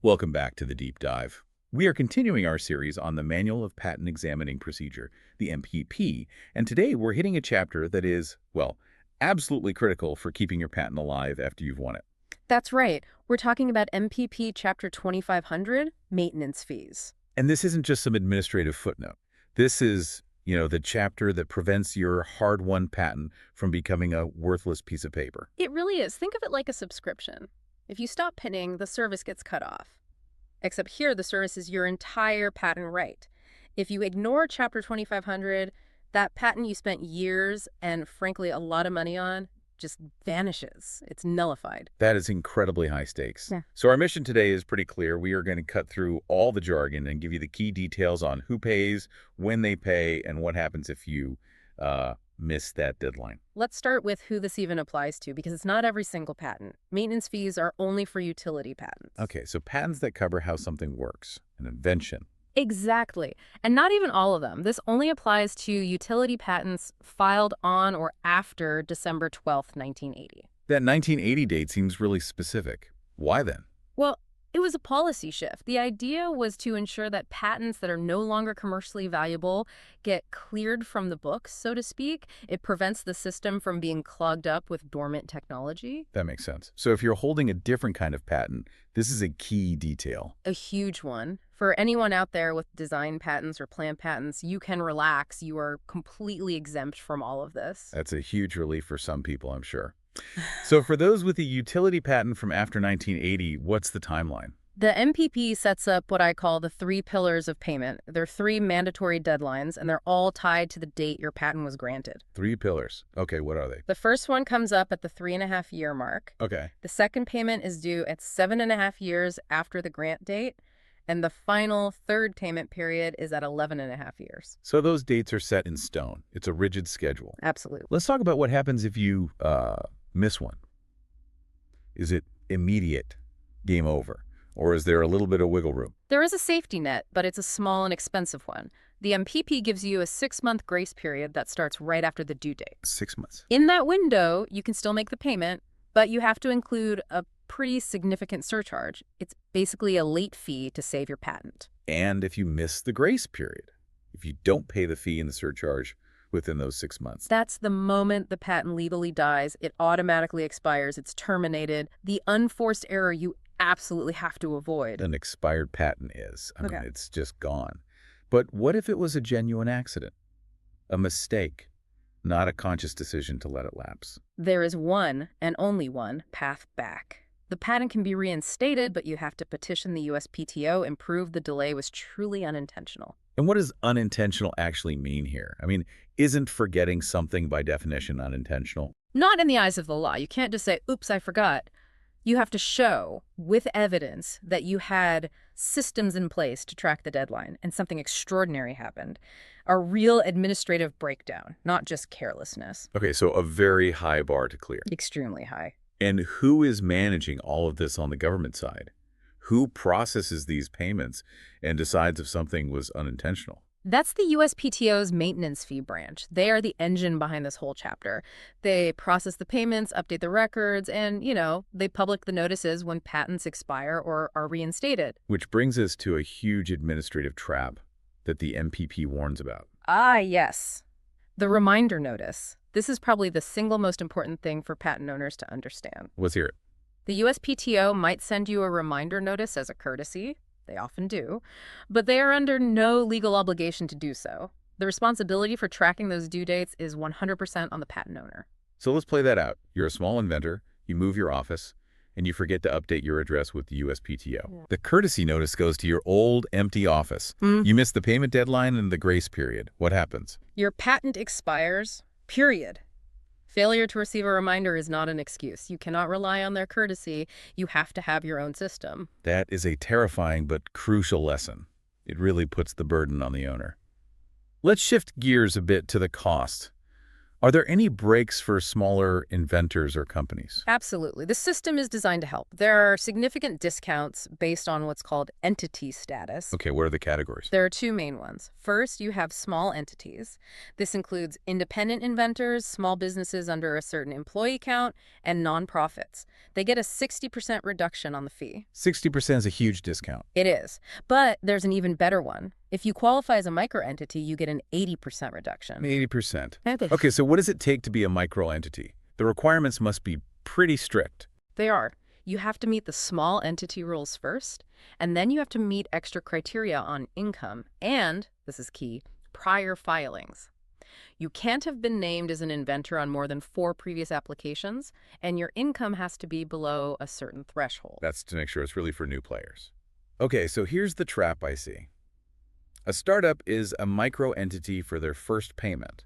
Welcome back to the Deep Dive. We are continuing our series on the Manual of Patent Examining Procedure, the MPP, and today we're hitting a chapter that is, well, absolutely critical for keeping your patent alive after you've won it. That's right. We're talking about MPP Chapter 2500, maintenance fees. And this isn't just some administrative footnote. This is, the chapter that prevents your hard-won patent from becoming a worthless piece of paper. It really is. Think of it like a subscription. If you stop pinning, the service gets cut off. Except here, the service is your entire patent right. If you ignore Chapter 2500, that patent you spent years and, frankly, a lot of money on just vanishes. It's nullified. That is incredibly high stakes. Yeah. So our mission today is pretty clear. We are going to cut through all the jargon and give you the key details on who pays, when they pay, and what happens if you miss that deadline. Let's start with who this even applies to, because it's not every single patent. Maintenance fees are only for utility patents. Okay, so patents that cover how something works, an invention. Exactly. And not even all of them. This only applies to utility patents filed on or after December 12th, 1980. That 1980 date seems really specific. Why then? Well, it was a policy shift. The idea was to ensure that patents that are no longer commercially valuable get cleared from the books, so to speak. It prevents the system from being clogged up with dormant technology. That makes sense. So if you're holding a different kind of patent, this is a key detail. A huge one. For anyone out there with design patents or plant patents, you can relax. You are completely exempt from all of this. That's a huge relief for some people, I'm sure. So for those with a utility patent from after 1980, what's the timeline? The MPP sets up what I call the 3 pillars of payment. There are 3 mandatory deadlines, and they're all tied to the date your patent was granted. 3 pillars. Okay, what are they? The first one comes up at the 3.5-year mark. Okay. The second payment is due at 7.5 years after the grant date, and the final third payment period is at 11.5 years. So those dates are set in stone. It's a rigid schedule. Absolutely. Let's talk about what happens if you miss one. Is it immediate, game over? Or is there a little bit of wiggle room? There is a safety net, but it's a small and expensive one. The MPP gives you a 6-month grace period that starts right after the due date. 6 months. In that window, you can still make the payment, but you have to include a pretty significant surcharge. It's basically a late fee to save your patent. And if you miss the grace period, if you don't pay the fee and the surcharge within those 6 months. That's the moment the patent legally dies. It automatically expires. It's terminated. The unforced error you absolutely have to avoid. An expired patent is. I mean, it's just gone. But what if it was a genuine accident? A mistake, not a conscious decision to let it lapse? There is one, and only one, path back. The patent can be reinstated, but you have to petition the USPTO and prove the delay was truly unintentional. And what does unintentional actually mean here? I mean, isn't forgetting something by definition unintentional? Not in the eyes of the law. You can't just say, oops, I forgot. You have to show, with evidence, that you had systems in place to track the deadline, and something extraordinary happened. A real administrative breakdown, not just carelessness. Okay, so a very high bar to clear. Extremely high. And who is managing all of this on the government side? Who processes these payments and decides if something was unintentional? That's the USPTO's maintenance fee branch. They are the engine behind this whole chapter. They process the payments, update the records, and, they publish the notices when patents expire or are reinstated. Which brings us to a huge administrative trap that the MPP warns about. Ah, yes. The reminder notice. This is probably the single most important thing for patent owners to understand. Let's hear it. The USPTO might send you a reminder notice as a courtesy. They often do, but they are under no legal obligation to do so. The responsibility for tracking those due dates is 100% on the patent owner. So let's play that out. You're a small inventor, you move your office, and you forget to update your address with the USPTO. Yeah. The courtesy notice goes to your old, empty office. You miss the payment deadline and the grace period. What happens? Your patent expires, period. Failure to receive a reminder is not an excuse. You cannot rely on their courtesy. You have to have your own system. That is a terrifying but crucial lesson. It really puts the burden on the owner. Let's shift gears a bit to the cost. Are there any breaks for smaller inventors or companies? Absolutely. The system is designed to help. There are significant discounts based on what's called entity status. Okay, what are the categories? There are two main ones. First, you have small entities. This includes independent inventors, small businesses under a certain employee count, and nonprofits. They get a 60% reduction on the fee. 60% is a huge discount. It is. But there's an even better one. If you qualify as a microentity, you get an 80% reduction. 80%. Okay. Okay, so what does it take to be a microentity? The requirements must be pretty strict. They are. You have to meet the small entity rules first, and then you have to meet extra criteria on income and, this is key, prior filings. You can't have been named as an inventor on more than 4 previous applications, and your income has to be below a certain threshold. That's to make sure it's really for new players. Okay, so here's the trap I see. A startup is a microentity for their first payment.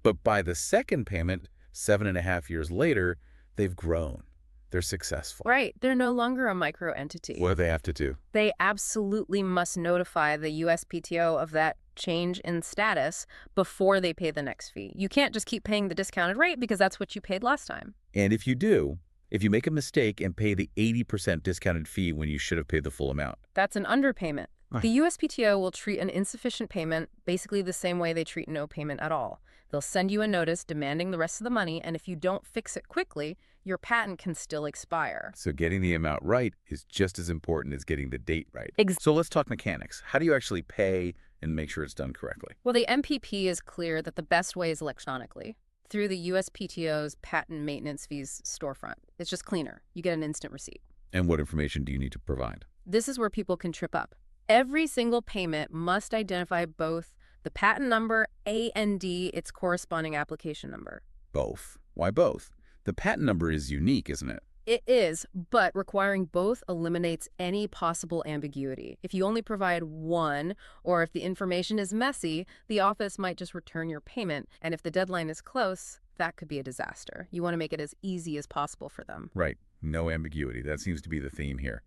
But by the second payment, 7.5 years later, they've grown. They're successful. Right. They're no longer a microentity. What do they have to do? They absolutely must notify the USPTO of that change in status before they pay the next fee. You can't just keep paying the discounted rate because that's what you paid last time. And if you do, if you make a mistake and pay the 80% discounted fee when you should have paid the full amount. That's an underpayment. Right. The USPTO will treat an insufficient payment basically the same way they treat no payment at all. They'll send you a notice demanding the rest of the money, and if you don't fix it quickly, your patent can still expire. So getting the amount right is just as important as getting the date right. Ex- So let's talk mechanics. How do you actually pay and make sure it's done correctly? Well, the MPP is clear that the best way is electronically, through the USPTO's patent maintenance fees storefront. It's just cleaner. You get an instant receipt. And what information do you need to provide? This is where people can trip up. Every single payment must identify both the patent number and its corresponding application number. Both. Why both? The patent number is unique, isn't it? It is, but requiring both eliminates any possible ambiguity. If you only provide one, or if the information is messy, the office might just return your payment, and if the deadline is close, that could be a disaster. You want to make it as easy as possible for them. Right. No ambiguity. That seems to be the theme here.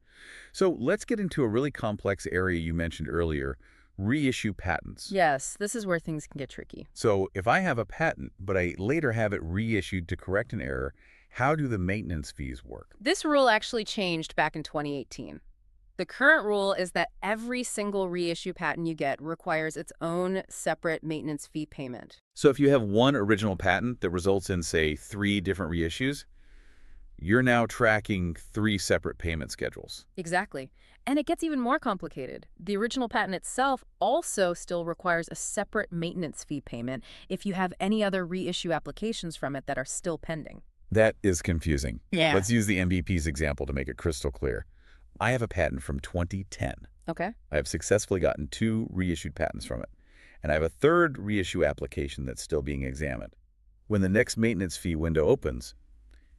So let's get into a really complex area you mentioned earlier, reissue patents. Yes, this is where things can get tricky. So if I have a patent, but I later have it reissued to correct an error, how do the maintenance fees work? This rule actually changed back in 2018. The current rule is that every single reissue patent you get requires its own separate maintenance fee payment. So if you have one original patent that results in, say, 3 different reissues, you're now tracking 3 separate payment schedules. Exactly. And it gets even more complicated. The original patent itself also still requires a separate maintenance fee payment if you have any other reissue applications from it that are still pending. That is confusing. Yeah. Let's use the MVP's example to make it crystal clear. I have a patent from 2010. Okay. I have successfully gotten 2 reissued patents from it, and I have a 3rd reissue application that's still being examined. When the next maintenance fee window opens,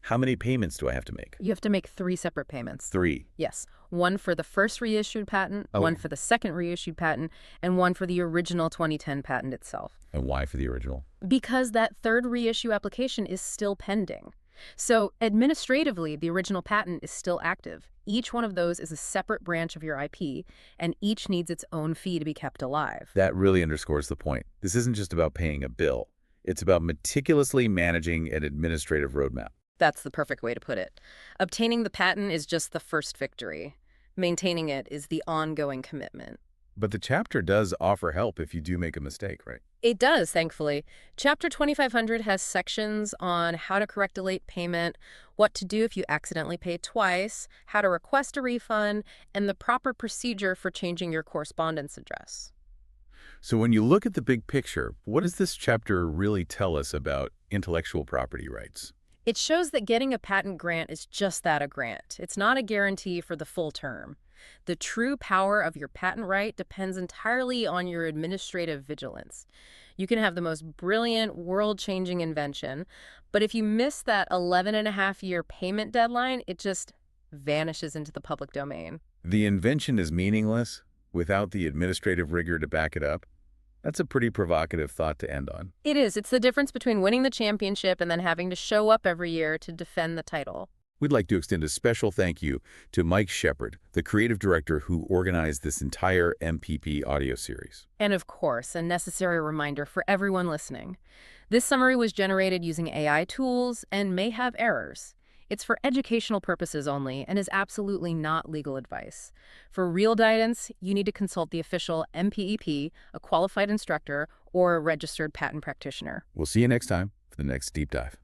how many payments do I have to make? You have to make 3 separate payments. 3. Yes. One for the first reissued patent, Oh. one for the second reissued patent, and one for the original 2010 patent itself. And why for the original? Because that 3rd reissue application is still pending. So administratively, the original patent is still active. Each one of those is a separate branch of your IP, and each needs its own fee to be kept alive. That really underscores the point. This isn't just about paying a bill. It's about meticulously managing an administrative roadmap. That's the perfect way to put it. Obtaining the patent is just the first victory. Maintaining it is the ongoing commitment. But the chapter does offer help if you do make a mistake, right? It does, thankfully. Chapter 2500 has sections on how to correct a late payment, what to do if you accidentally pay twice, how to request a refund, and the proper procedure for changing your correspondence address. So when you look at the big picture, what does this chapter really tell us about intellectual property rights? It shows that getting a patent grant is just that, a grant. It's not a guarantee for the full term. The true power of your patent right depends entirely on your administrative vigilance. You can have the most brilliant, world-changing invention, but if you miss that 11.5-year payment deadline, it just vanishes into the public domain. The invention is meaningless without the administrative rigor to back it up. That's a pretty provocative thought to end on. It is. It's the difference between winning the championship and then having to show up every year to defend the title. We'd like to extend a special thank you to Mike Shepard, the creative director who organized this entire MPP audio series. And of course, a necessary reminder for everyone listening. This summary was generated using AI tools and may have errors. It's for educational purposes only and is absolutely not legal advice. For real guidance, you need to consult the official MPEP, a qualified instructor, or a registered patent practitioner. We'll see you next time for the next deep dive.